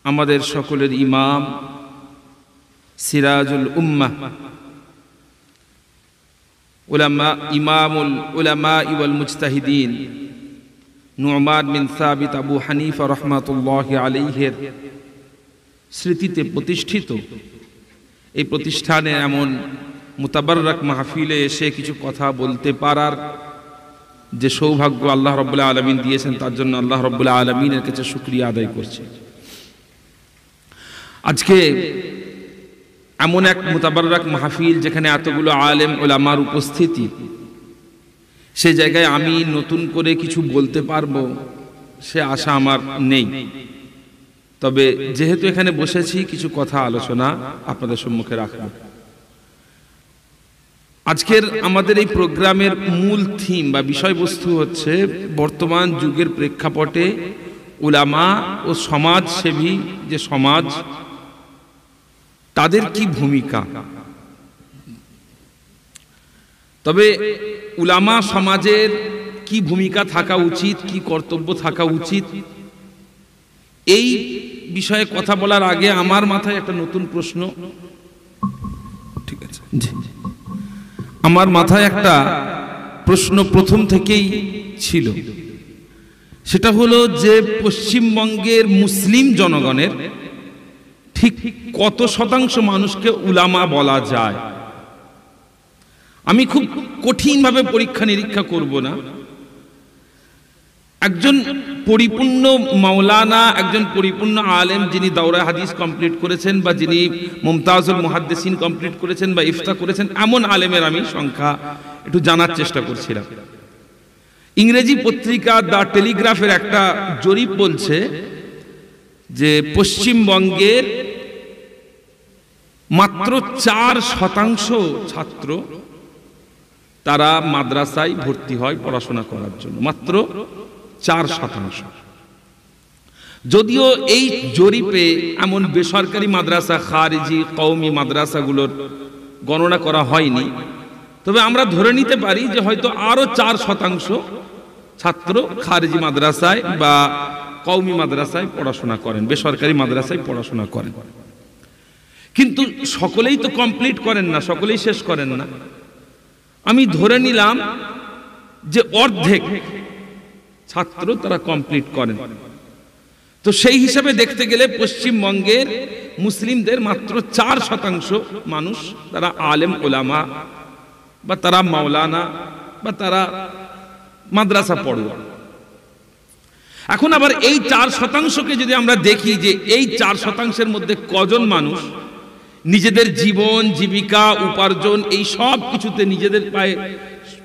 আমাদের সকলের ইমাম সিরাজুল উম্মাহ ইমামুল উলামা ওয়াল মুজতাহিদিন নু'মান বিন সাবিত আবু হানিফা রাহমাতুল্লাহি আলাইহির স্মৃতিতে প্রতিষ্ঠিত এই প্রতিষ্ঠানে এমন মুতাবাররাক মাহফিলে এসে কিছু কথা বলতে পারার যে সৌভাগ্য আল্লাহ রাব্বুল আলামিন দিয়েছেন, তার জন্য আল্লাহ রাব্বুল আলামিনের কাছে শুকরিয়া আদায় করছি। আজকে এমন এক মুতাবাররাক মাহফিল যেখানে এতগুলো আলেম ওলামার উপস্থিতি, সে জায়গায় আমি নতুন করে কিছু বলতে পারবো সে আশা আমার নেই। তবে যেহেতু এখানে বসেছি, কিছু কথা আলোচনা আপনাদের সম্মুখে রাখব। আজকের আমাদের এই প্রোগ্রামের মূল থিম বা বিষয়বস্তু হচ্ছে বর্তমান যুগের প্রেক্ষাপটে উলামা ও সমাজসেবী যে সমাজ, তাদের কি ভূমিকা। তবে উলামা সমাজের কি ভূমিকা থাকা উচিত, কি কর্তব্য থাকা উচিত, এই বিষয়ে কথা বলার আগে আমার মাথায় একটা নতুন প্রশ্ন, ঠিক আছে, আমার মাথায় একটা প্রশ্ন প্রথম থেকেই ছিল। সেটা হলো যে পশ্চিমবঙ্গের মুসলিম জনগণের ঠিক কত শতাংশ মানুষকে উলামা বলা যায়। আমি খুব কঠিনভাবে পরীক্ষা নিরীক্ষা করব না। একজন পরিপূর্ণ মাওলানা, একজন পরিপূর্ণ আলেম যিনি দাওরা হাদিস কমপ্লিট করেছেন বা যিনি মুমতাজুল মুহাদ্দিসিন কমপ্লিট করেছেন বা ইফতা করেছেন, এমন আলেমের আমি সংখ্যা একটু জানার চেষ্টা করছিলাম। ইংরেজি পত্রিকা দ্য টেলিগ্রাফের একটা জরিপ বলছে যে পশ্চিমবঙ্গের মাত্র 4% ছাত্র তারা মাদ্রাসায় ভর্তি হয় পড়াশোনা করার জন্য, মাত্র 4%। যদিও এই জরিপে এমন বেসরকারি মাদ্রাসা, খারিজি কওমি মাদ্রাসাগুলোর গণনা করা হয়নি, তবে আমরা ধরে নিতে পারি যে হয়তো আরো 4% ছাত্র খারিজি মাদ্রাসায় বা কওমি মাদ্রাসায় পড়াশোনা করেন, বেসরকারি মাদ্রাসায় পড়াশোনা করেন। কিন্তু সকলেই তো কমপ্লিট করেন না, সকলেই শেষ করেন না। আমি ধরে নিলাম যে অর্ধেক ছাত্র তারা কমপ্লিট করেন। তো সেই হিসাবে দেখতে গেলে পশ্চিমবঙ্গের মুসলিমদের মাত্র 4% মানুষ তারা আলেম ওলামা বা তারা মাওলানা বা তারা মাদ্রাসা পড়ুয়া। এখন আবার এই 4%কে যদি আমরা দেখি যে এই 4%-এর মধ্যে কজন মানুষ নিজেদের জীবন জীবিকা উপার্জন এই সব কিছুতে নিজেদের পায়ে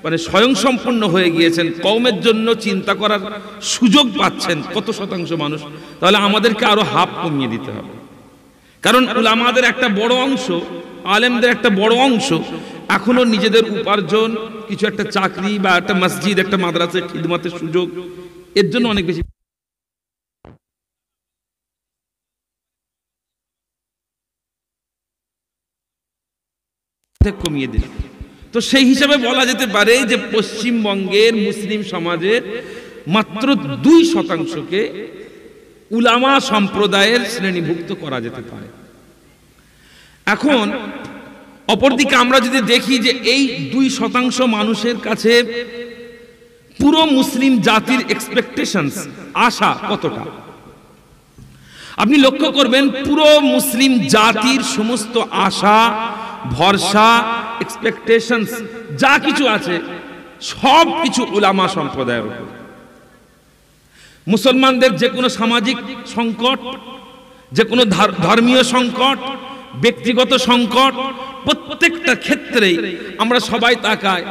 মানে স্বয়ংসম্পূর্ণ হয়ে গিয়েছেন, কওমের জন্য চিন্তা করার সুযোগ পাচ্ছেন কত শতাংশ মানুষ, তাহলে আমাদেরকে আরো হাফ কমিয়ে দিতে হবে। কারণ উলামাদের একটা বড় অংশ, আলেমদের একটা বড় অংশ এখনো নিজেদের উপার্জন, কিছু একটা চাকরি বা একটা মসজিদ, একটা মাদ্রাসা খিদমতের সুযোগ, এর জন্য অনেক বেশি কমিয়ে দিল। তো সেই হিসাবে বলা যেতে পারে যে পশ্চিমবঙ্গের মুসলিম সমাজের মাত্র 2%কে উলামা সম্প্রদায়ের শ্রেণীভুক্ত করা যেতে পারে। এখন অপরদিকে আমরা যদি দেখি যে এই 2% মানুষের কাছে পুরো মুসলিম জাতির এক্সপেকটেশনস, আশা কতটা, আপনি লক্ষ্য করবেন পুরো মুসলিম জাতির সমস্ত আশা ভরসা এক্সপেকটেশনস যা কিছু আছে সব কিছু উলামা সম্প্রদায়ের উপর। মুসলমানদের যে কোনো সামাজিক সংকট, যে কোনো ধর্মীয় সংকট, ব্যক্তিগত সংকট, প্রত্যেকটা ক্ষেত্রেই আমরা সবাই তাকাই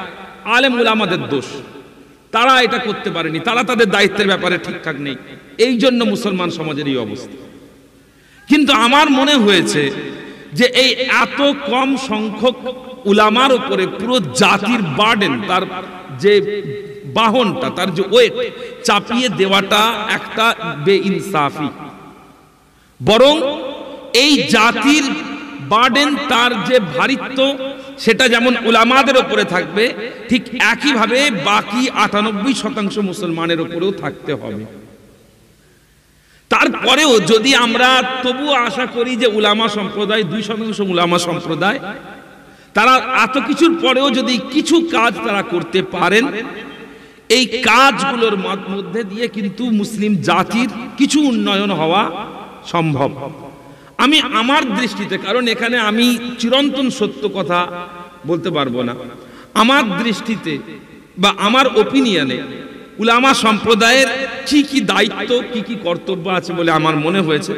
আলেম উলামাদের দোষ, তারা এটা করতে পারেনি, তারা তাদের দায়িত্বের ব্যাপারে ঠিকঠাক নেই, এই জন্য মুসলমান সমাজের এই অবস্থা। কিন্তু আমার মনে হয়েছে যে এই এত কম সংখ্যক উলামার উপরে পুরো জাতির বার্ডেন, তার যে বাহনটা, তার যে ওয়েট চাপিয়ে দেওয়াটা একটা বেইনসাফি। বরং এই জাতির বার্ডেন, তার যে ভারিত্ব, সেটা যেমন উলামাদের উপরে থাকবে, ঠিক একইভাবে বাকি 98% মুসলমানের উপরেও থাকতে হবে। তারপরেও যদি আমরা তবু আশা করি যে উলামা সম্প্রদায় 2% উলামা সম্প্রদায়, তারা এত কিছুর পরেও যদি কিছু কাজ তারা করতে পারেন, এই কাজগুলোর মধ্যে দিয়ে কিন্তু মুসলিম জাতির কিছু উন্নয়ন হওয়া সম্ভব। আমি আমার দৃষ্টিতে, কারণ এখানে আমি চিরন্তন সত্য কথা বলতে পারবো না, আমার দৃষ্টিতে বা আমার ওপিনিয়নে উলামা সম্প্রদায়ের কি কি দায়িত্ব, কি কি কর্তব্য আছে বলে আমার মনে হয়েছে।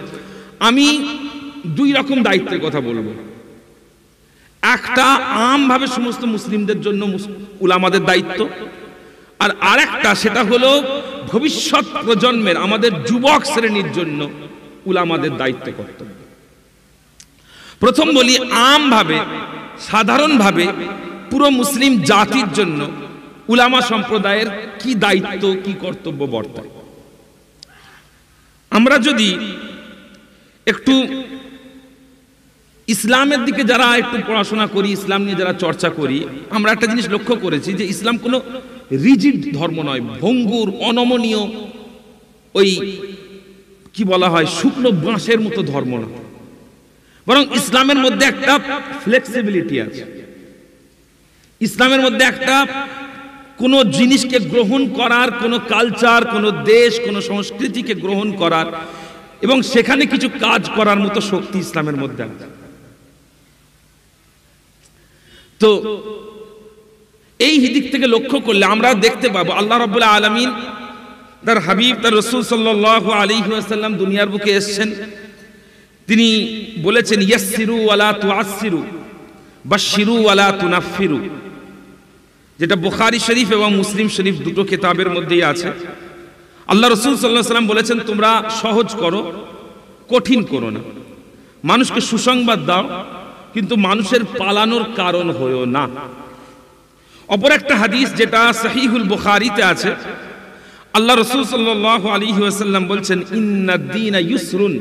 আমি 2 রকম দায়িত্বের কথা বলবো। একটা আমভাবে সমস্ত মুসলিমদের জন্য উলামাদের দায়িত্ব, আর আরেকটা সেটা হলো ভবিষ্যৎ প্রজন্মের আমাদের যুবক শ্রেণীর জন্য উলামাদের দায়িত্ব কর্তব্য। প্রথম বলি আমভাবে, সাধারণভাবে পুরো মুসলিম জাতির জন্য উলামা সম্প্রদায়ের কি দায়িত্ব, কি কর্তব্য বর্তায়। আমরা যদি একটু ইসলামের দিকে যারা একটু পড়াশোনা করি, ইসলাম নিয়ে যারা চর্চা করি, আমরা একটা জিনিস লক্ষ্য করেছি যে ইসলাম কোনো রিজিড ধর্ম নয়, ভঙ্গুর, অনমনীয়, ওই কি বলা হয় শুকনো বাঁশের মতো ধর্ম না, বরং ইসলামের মধ্যে একটা ফ্লেক্সিবিলিটি আছে। ইসলামের মধ্যে একটা কোন জিনিসকে গ্রহণ করার, কোন কালচার, কোন দেশ, কোন সংস্কৃতিকে গ্রহণ করার এবং সেখানে কিছু কাজ করার মতো শক্তি ইসলামের মধ্যে আছে। তো এই দিক থেকে লক্ষ্য করলে আমরা দেখতে পাবো আল্লাহ রাব্বুল আলামিন তার হাবিব, তার রাসূল সাল্লাল্লাহু আলাইহি ওয়াসাল্লাম দুনিয়ার বুকে এসেছেন, তিনি বলেছেন ইয়াসসিরু ওয়ালা তুআসসিরু, বাশশিরু ওয়ালা তুনাফফিরু, যেটা বুখারী শরীফ এবং মুসলিম শরীফ দুটো কিতাবের মধ্যেই আছে। আল্লাহ রাসূল সাল্লাল্লাহু আলাইহি ওয়াসাল্লাম বলেছেন তোমরা সহজ করো, কঠিন করো না, মানুষকে সুসংবাদ দাও, কিন্তু মানুষের পালানোর কারণ হয়ো না। অপর একটা হাদিস যেটা সহিহুল বুখারীতে আছে, আল্লাহ রাসূল সাল্লাল্লাহু আলাইহি ওয়াসাল্লাম বলছেন ইন্নাদ দীনা ইউসরুন,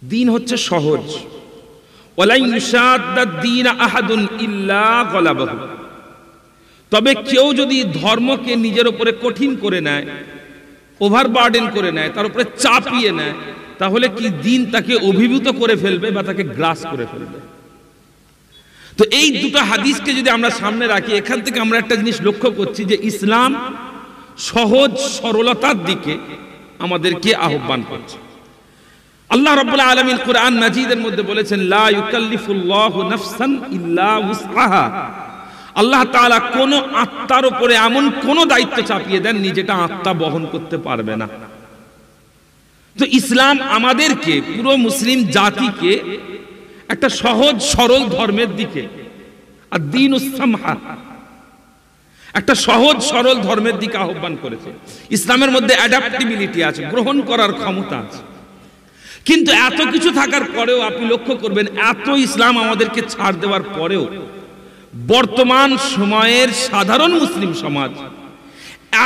দিন হচ্ছে সহজ, ওয়ালা ইউশাদ্দাদ দীনা আহাদুন ইল্লা গালাবাহু, তবে কেউ যদি ধর্মকে নিজের উপরে কঠিন করে নেয়, ওভারবার্ডেন করে নেয়, তার উপরে চাপিয়ে নেয়, তাহলে কি দিন তাকে অভিভূত করে ফেলবে বা তাকে গ্রাস করে ফেলবে। তো এই দুটো হাদিসকে যদি আমরা সামনে রাখি, এখান থেকে আমরা একটা জিনিস লক্ষ্য করছি যে ইসলাম সহজ সরলতার দিকে আমাদেরকে আহ্বান করছে। আল্লাহ রাব্বুল আলামিন কুরআন মাজিদের মধ্যে বলেছেন লা ইউকাল্লিফুল্লাহু নাফসান ইল্লা উসআহা, আল্লাহ তাআলা কোন আত্মার উপরে এমন কোন দায়িত্ব চাপিয়ে দেননি যেটা আত্মা বহন করতে পারবে না। তো ইসলাম আমাদেরকে, পুরো মুসলিম জাতিকে একটা সহজ সরল ধর্মের দিকে, আর দ্বীনুস সামহা, একটা সহজ সরল ধর্মের দিকে আহ্বান করেছে। ইসলামের মধ্যে অ্যাডাপ্টিবিলিটি আছে, গ্রহণ করার ক্ষমতা আছে। কিন্তু এত কিছু থাকার পরেও আপনি লক্ষ্য করবেন, এত ইসলাম আমাদেরকে ছাড় দেওয়ার পরেও বর্তমান সময়ের সাধারণ মুসলিম সমাজ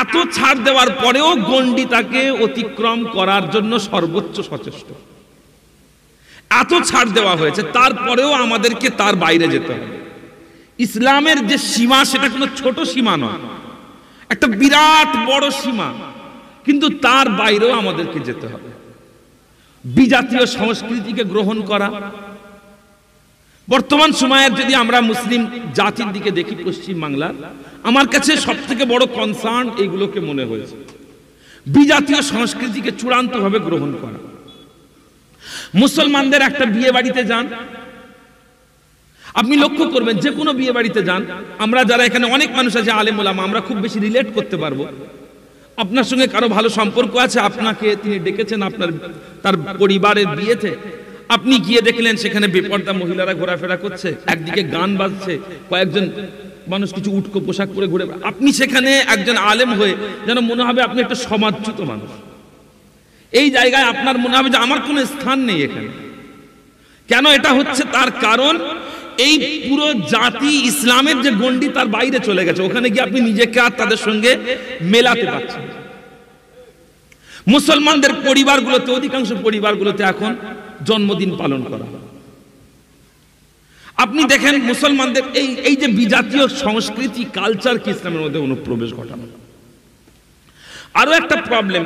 এত ছাড় দেওয়ার পরেও গণ্ডিটাকে অতিক্রম করার জন্য সর্বোচ্চ সচেষ্ট। এত ছাড় দেওয়া হয়েছে, তারপরেও আমাদেরকে তার বাইরে যেতে হবে। ইসলামের যে সীমা সেটা কোনো ছোট সীমা নয়, একটা বিরাট বড় সীমা, কিন্তু তার বাইরেও আমাদেরকে যেতে হবে। বিজাতীয় সংস্কৃতিকে গ্রহণ করা, বর্তমান সময়ের যদি আমরা মুসলিম জাতির দিকে দেখি পশ্চিম বাংলার, আমার কাছে সব থেকে বড় কনসার্ন এইগুলোকে মনে হয়েছে। বিজাতীয় সংস্কৃতিকে চূড়ান্তভাবে গ্রহণ করা। মুসলমানদের একটা বিয়ে বাড়িতে যান, আপনি লক্ষ্য করবেন যে কোনো বিয়ে বাড়িতে যান, আমরা যারা এখানে অনেক মানুষ আছে আলেম ওলামা, আমরা খুব বেশি রিলেট করতে পারবো। আপনার সঙ্গে কারো ভালো সম্পর্ক আছে, আপনাকে তিনি ডেকেছেন আপনার তার পরিবারের বিয়েতে, আপনি গিয়ে দেখলেন সেখানে বেপর্দা মহিলারা ঘোরাফেরা করছে, একদিকে গান বাজছে, কয়েকজন মানুষ কিছু উটকো পোশাক পরে ঘুরে, আপনি সেখানে একজন আলেম হয়ে যেন মনে হবে আপনি একটা সমাজচ্যুত মানুষ। এই জায়গায় আপনার মনে হবে যে আমার কোনো স্থান নেই এখানে। কেন এটা হচ্ছে? তার কারণ এই পুরো জাতি ইসলামের যে গণ্ডি তার বাইরে চলে গেছে, ওখানে গিয়ে আপনি নিজেকে আর তাদের সঙ্গে মেলাতে পারছেন। মুসলমানদের পরিবারগুলোতে, অধিকাংশ পরিবারগুলোতে এখন জন্মদিন পালন করা হয়। আপনি দেখেন মুসলমানদের এই যে বিজাতীয় সংস্কৃতি, কালচার কি ইসলামের মধ্যে অনুপ্রবেশ ঘটানো। আরো একটা প্রবলেম,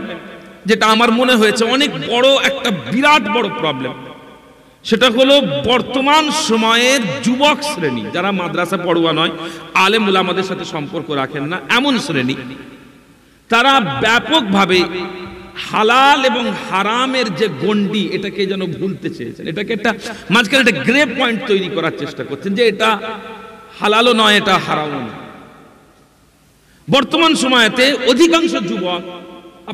যেটা আমার মনে হয়েছে অনেক বড় একটা বিরাট বড় প্রবলেম, সেটা হলো বর্তমান সময়ের যুবক শ্রেণী, যারা মাদ্রাসা পড়ুয়া নয়, আলেম উলামাদের সাথে সম্পর্ক রাখেন না, এমন শ্রেণী, তারা ব্যাপকভাবে হালাল এবং হারামের যে গণ্ডি, এটাকে যেন ভুলতে চেয়েছেন। এটাকে একটা মাঝখানে একটা গ্রে পয়েন্ট তৈরি করার চেষ্টা করছেন, যে এটা হালালও নয়, এটা হারামও নয়। বর্তমান সময়েতে অধিকাংশ যুবক,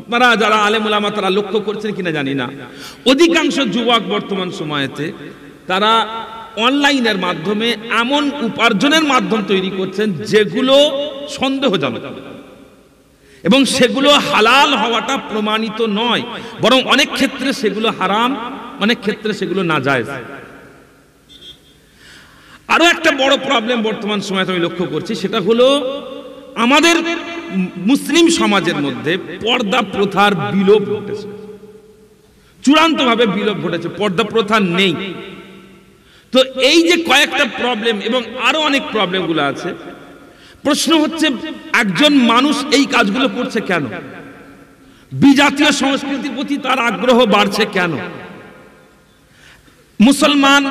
আপনারা যারা আলেম উলামা তারা লক্ষ্য করছেন কিনা জানি না, অধিকাংশ যুবক বর্তমান সময়েতে তারা অনলাইনের মাধ্যমে এমন উপার্জনের মাধ্যম তৈরি করছেন যেগুলো সন্দেহজনক, এবং সেগুলো হালাল হওয়াটা প্রমাণিত নয়, বরং অনেক ক্ষেত্রে সেগুলো হারাম, অনেক ক্ষেত্রে সেগুলো নাজায়েজ। আরো একটা বড় প্রবলেম বর্তমান সময়ে আমি লক্ষ্য করছি, সেটা হলো আমাদের মুসলিম সমাজের মধ্যে পর্দা প্রথার বিলোপ ঘটেছে, চূড়ান্তভাবে বিলোপ ঘটেছে, পর্দা প্রথা নেই। তো এই যে কয়েকটা প্রবলেম এবং আরো অনেক প্রবলেমগুলো আছে, প্রশ্ন হচ্ছে একজন মানুষ এই কাজগুলো করছে কেন? বিজাতীয় সংস্কৃতির প্রতি তার আগ্রহ বাড়ছে কেন? মুসলমান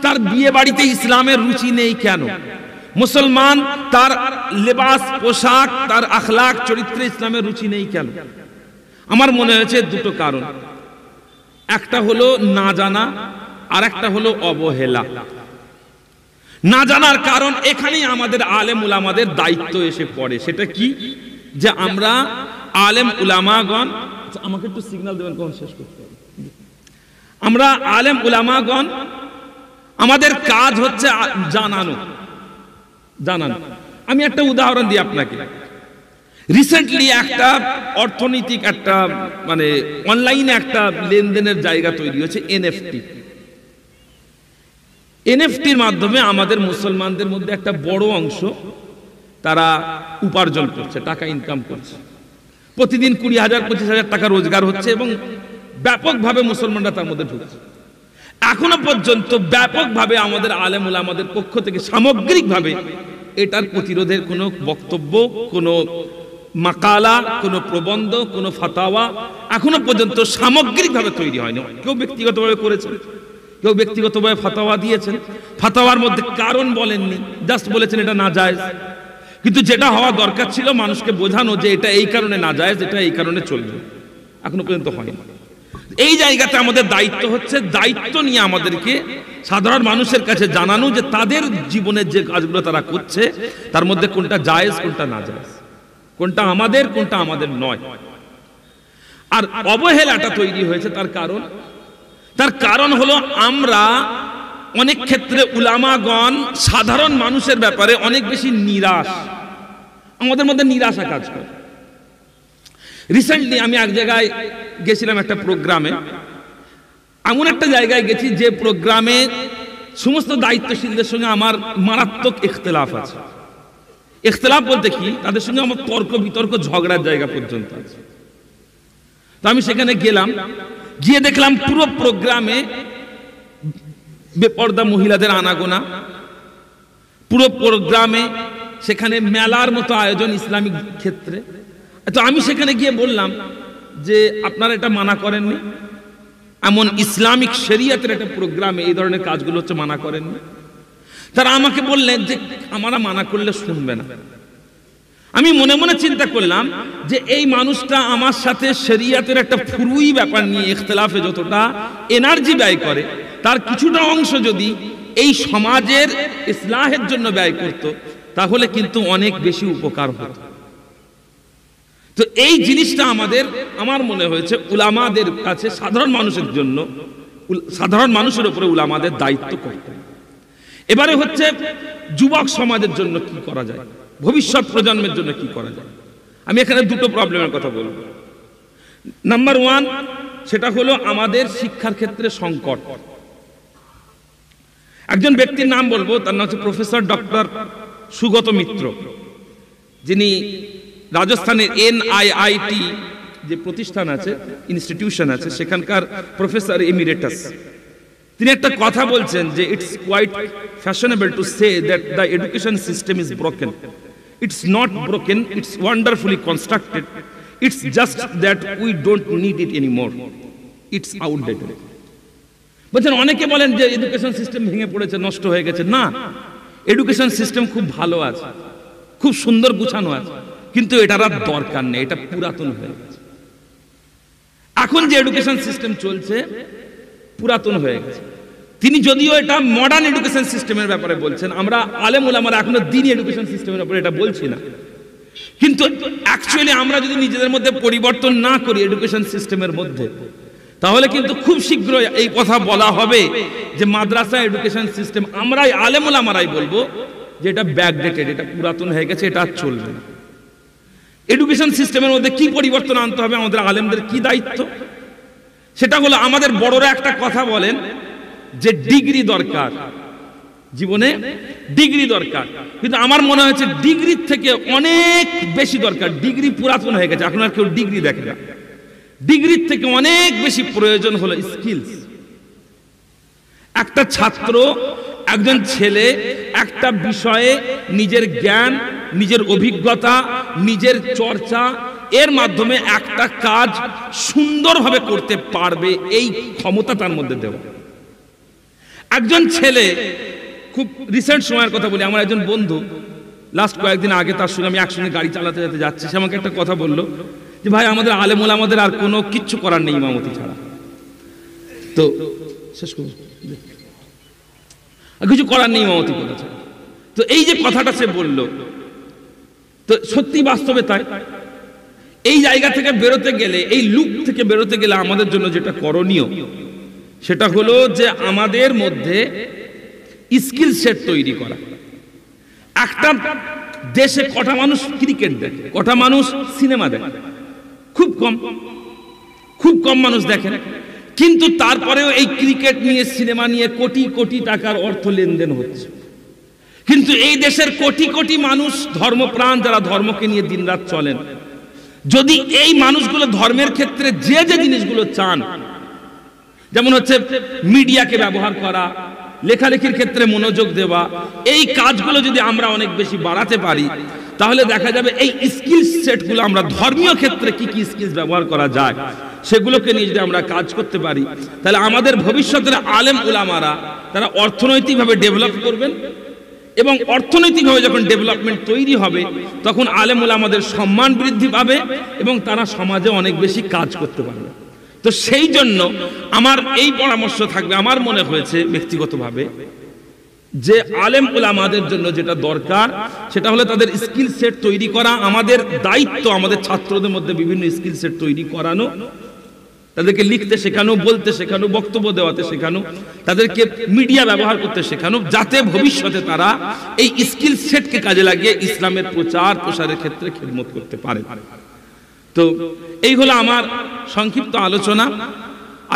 তার বিয়ে বাড়িতে ইসলামের রুচি নেই কেন? মুসলমান তার লেবাস, পোশাক, তার আখলাক, চরিত্রে ইসলামের রুচি নেই কেন? আমার মনে হয়েছে দুটো কারণ, একটা হলো না জানা, আর একটা হলো অবহেলা। না জানার কারণ এখানেই আমাদের আলেম উলামাদের দায়িত্ব এসে পড়ে। সেটা কি? যে আমরা আলেম উলামাগণ, আমাকে একটু সিগন্যাল দেবেন কখন শেষ করতে হবে। আমরা আলেম উলামাগণ, আমাদের কাজ হচ্ছে জানানো। আমি একটা উদাহরণ দিই আপনাকে। রিসেন্টলি একটা অর্থনৈতিক একটা মানে অনলাইনে একটা লেনদেনের জায়গা তৈরি হয়েছে, এনএফটির মাধ্যমে আমাদের মুসলমানদের মধ্যে একটা বড় অংশ তারা উপার্জন করছে, টাকা ইনকাম করছে। প্রতিদিন 20,000 25,000 টাকা রোজগার হচ্ছে এবং ব্যাপকভাবে মুসলমানরা তার মধ্যে ঢুকছে। এখনো পর্যন্ত ব্যাপকভাবে আমাদের আলেম উলামাদের পক্ষ থেকে সামগ্রিকভাবে এটার প্রতিরোধের কোনো বক্তব্য, কোনো মাকালা, কোনো প্রবন্ধ, কোনো ফাতাওয়া এখনো পর্যন্ত সামগ্রিকভাবে তৈরি হয়নি। কেউ ব্যক্তিগতভাবে করেছেন, কেউ ব্যক্তিগতভাবে ফাতাওয়া দিয়েছেন, ফাতাওয়ার মধ্যে কারণ বলেননি, জাস্ট বলেছেন এটা নাজায়েজ। কিন্তু যেটা হওয়া দরকার ছিল মানুষকে বোঝানো যে এটা এই কারণে নাজায়েজ, এটা এই কারণে চলবে, এখনো পর্যন্ত হয়নি। এই জায়গাতে আমাদের দায়িত্ব হচ্ছে, দায়িত্ব নিয়ে আমাদেরকে সাধারণ মানুষের কাছে জানানো যে তাদের জীবনের যে কাজগুলো তারা করছে তার মধ্যে কোনটা জায়েজ, কোনটা নাজায়েজ, কোনটা আমাদের নয়। আর অবহেলাটা তৈরি হয়েছে তার কারণ হলো আমরা অনেক ক্ষেত্রে উলামাগণ সাধারণ মানুষের ব্যাপারে অনেক বেশি নিরাশ, আমাদের মধ্যে নিরাশা কাজ করে। রিসেন্টলি আমি এক জায়গায় গেছিলাম একটা প্রোগ্রামে, এমন একটা জায়গায় গেছি যে প্রোগ্রামে সমস্ত দায়িত্বশীলদের সঙ্গে আমার মারাত্মক ইখতিলাফ আছে। ইখতিলাফ বলতে কি, তাদের সঙ্গে আমার তর্ক বিতর্ক, ঝগড়ার জায়গা পর্যন্ত আছে। তো আমি সেখানে গেলাম, গিয়ে দেখলাম পুরো প্রোগ্রামে বেপর্দা মহিলাদের আনাগোনা, পুরো প্রোগ্রামে সেখানে মেলার মতো আয়োজন ইসলামিক ক্ষেত্রে। তো আমি সেখানে গিয়ে বললাম যে আপনারা এটা মানা করেননি, এমন ইসলামিক শরিয়তের একটা প্রোগ্রামে এই ধরনের কাজগুলো হচ্ছে, মানা করেননি। তারা আমাকে বললেন যে আমরা মানা করলে শুনবে না। আমি মনে মনে চিন্তা করলাম যে এই মানুষটা আমার সাথে শরিয়তের একটা ফুরুই ব্যাপার নিয়ে ইখতিলাফে যতটা এনার্জি ব্যয় করে, তার কিছুটা অংশ যদি এই সমাজের ইসলাহের জন্য ব্যয় করত, তাহলে কিন্তু অনেক বেশি উপকার হতো। তো এই জিনিসটা আমার মনে হয়েছে উলামাদের কাছে সাধারণ মানুষের জন্য, সাধারণ মানুষের উপরে উলামাদের দায়িত্ব করতে। এবারে হচ্ছে যুবক সমাজের জন্য কি করা যায়, ভবিষ্যৎ প্রজন্মের জন্য কি করা যায়। আমি এখানে দুটো প্রবলেমের কথা বলবো। নাম্বার 1, সেটা হলো আমাদের শিক্ষার ক্ষেত্রে সংকট। একজন ব্যক্তির নাম বলবো, তার নাম হচ্ছে প্রফেসর ডক্টর সুগত মিত্র, যিনি রাজস্থানের NIIT যে প্রতিষ্ঠান আছে, ইনস্টিটিউশন আছে, সেখানকার প্রফেসর এমিরেটাস। তিনি একটা কথা বলছেন যে it's quite fashionable to say that the education system is broken. It's not broken, it's wonderfully constructed. It's just that we don't need it anymore. It's outdated. বলছেন অনেকে বলেন যে এডুকেশন সিস্টেম ভেঙে পড়েছে, নষ্ট হয়ে গেছে। না, এডুকেশন সিস্টেম খুব ভালো আছে, খুব সুন্দর গুছানো আছে, কিন্তু এটার আর দরকার নেই, এটা পুরাতন হয়ে গেছে। এখন যে এডুকেশন সিস্টেম চলছে পুরাতন হয়ে গেছে। তিনি যদিও এটা মডার্ন এডুকেশন সিস্টেমের ব্যাপারে বলছেন, আমরা আলেম ওলামারা এখনো দ্বীনি এডুকেশন সিস্টেমের ব্যাপারে এটা বলছি না, কিন্তু অ্যাকচুয়ালি আমরা যদি নিজেদের মধ্যে পরিবর্তন না করি এডুকেশন সিস্টেমের মধ্যে, তাহলে কিন্তু খুব শীঘ্রই এই কথা বলা হবে যে মাদ্রাসা এডুকেশন সিস্টেম আমরাই আলেম ওলামারাই বলবো যে এটা ব্যাকডেটেড, এটা পুরাতন হয়ে গেছে, এটা আর চলবে না। এডুকেশন সিস্টেমের মধ্যে কি পরিবর্তন আনতে হবে, আমাদের আলেমদের কি দায়িত্ব, সেটা হলো আমাদের বড়রা একটা কথা বলেন যে ডিগ্রি দরকার, জীবনে ডিগ্রি দরকার, কিন্তু আমার মনে হচ্ছে ডিগ্রির থেকে অনেক বেশি দরকার। ডিগ্রি পুরাতন হয়ে গেছে, এখন আর কেউ ডিগ্রি দেখে না। ডিগ্রির থেকে অনেক বেশি প্রয়োজন হলো স্কিলস। একটা ছাত্র, একজন ছেলে একটা বিষয়ে নিজের জ্ঞান, নিজের অভিজ্ঞতা, নিজের চর্চা এর মাধ্যমে একটা কাজ সুন্দরভাবে করতে পারবে, এই ক্ষমতা তার মধ্যে দেওয়া। একজন ছেলে, খুব রিসেন্ট সময়ের কথা বলি, আমার একজন বন্ধু লাস্ট কয়েকদিন আগে তার সঙ্গে আমি একসঙ্গে গাড়ি চালাতে যেতে যাচ্ছি, সে আমাকে একটা কথা বললো যে ভাই আমাদের আলেম ওলামাদের আর কোনো কিচ্ছু করার নেই ইমামতি ছাড়া। তো শেষ করব, কিছু করার নেই ইমামতি করা ছাড়া। তো এই যে কথাটা সে বলল, তো সত্যি বাস্তবে তাই। এই জায়গা থেকে বেরোতে গেলে, এই লুপ থেকে বেরোতে গেলে আমাদের জন্য যেটা করণীয় সেটা হলো যে আমাদের মধ্যে স্কিল সেট তৈরি করা। একটা দেশে কটা মানুষ ক্রিকেট দেখে, কটা মানুষ সিনেমা দেখে? খুব কম মানুষ দেখেন, কিন্তু তারপরেও এই ক্রিকেট নিয়ে, সিনেমা নিয়ে কোটি কোটি টাকার অর্থ লেনদেন হচ্ছে। কিন্তু এই দেশের কোটি কোটি মানুষ ধর্মপ্রাণ, যারা ধর্মকে নিয়ে দিনরাত চলেন, যদি এই মানুষগুলো ধর্মের ক্ষেত্রে যে যে জিনিসগুলো চান, যেমন হচ্ছে মিডিয়াকে ব্যবহার করা, লেখালেখির ক্ষেত্রে মনোযোগ দেওয়া, এই কাজগুলো যদি আমরা অনেক বেশি বাড়াতে পারি, তাহলে দেখা যাবে এই স্কিল সেটগুলো আমরা ধর্মীয় ক্ষেত্রে কি কি স্কিলস ব্যবহার করা যায় সেগুলোকে নিয়ে যদি আমরা কাজ করতে পারি, তাহলে আমাদের ভবিষ্যতের আলেম উলামারা তারা অর্থনৈতিকভাবে ডেভেলপ করবেন, এবং অর্থনৈতিকভাবে যখন ডেভেলপমেন্ট তৈরি হবে তখন আলেম উলামাদের সম্মান বৃদ্ধি পাবে এবং তারা সমাজে অনেক বেশি কাজ করতে পারবে। তো সেই জন্য আমার এই পরামর্শ থাকবে, আমার মনে হয়েছে ব্যক্তিগতভাবে যে আলেম উলামাদের জন্য যেটা দরকার সেটা হলো তাদের স্কিল সেট তৈরি করা। আমাদের দায়িত্ব আমাদের ছাত্রদের মধ্যে বিভিন্ন স্কিল সেট তৈরি করানো, তাদেরকে লিখতে শেখানো, বলতে শেখানো, বক্তব্য দেওয়াতে শেখানো, তাদেরকে মিডিয়া ব্যবহার করতে শেখানো, যাতে ভবিষ্যতে তারা এই স্কিল সেটকে কাজে লাগিয়ে ইসলামের প্রচার প্রসারের ক্ষেত্রে খেদমত করতে পারে। তো এই হলো আমার সংক্ষিপ্ত আলোচনা।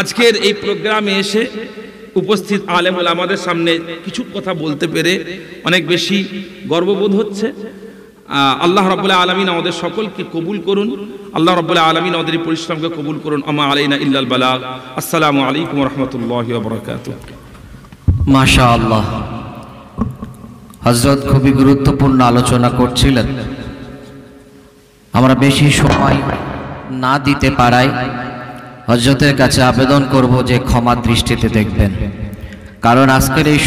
আজকের এই প্রোগ্রামে এসে উপস্থিত আলেম ওলামাদের সামনে কিছু কথা বলতে পেরে অনেক বেশি গর্ববোধ হচ্ছে। আল্লাহ রাব্বুল আলামিন আমাদের সকলকে কবুল করুন। আল্লাহ রাব্বুল আলামিন আমাদের পরিশ্রমকে কবুল করুন। আমা আলাইনা ইল্লাল বালাগ। আসসালামু আলাইকুম ওয়া রাহমাতুল্লাহি ওয়া বারাকাতুহু। মাশাআল্লাহ, হযরত খুবই গুরুত্বপূর্ণ আলোচনা করছিলেন। আমরা বেশি সময় না দিতে পারায় হযরতের কাছে আবেদন করব যে ক্ষমা দৃষ্টিতে দেখবেন, কারণ আজকের এই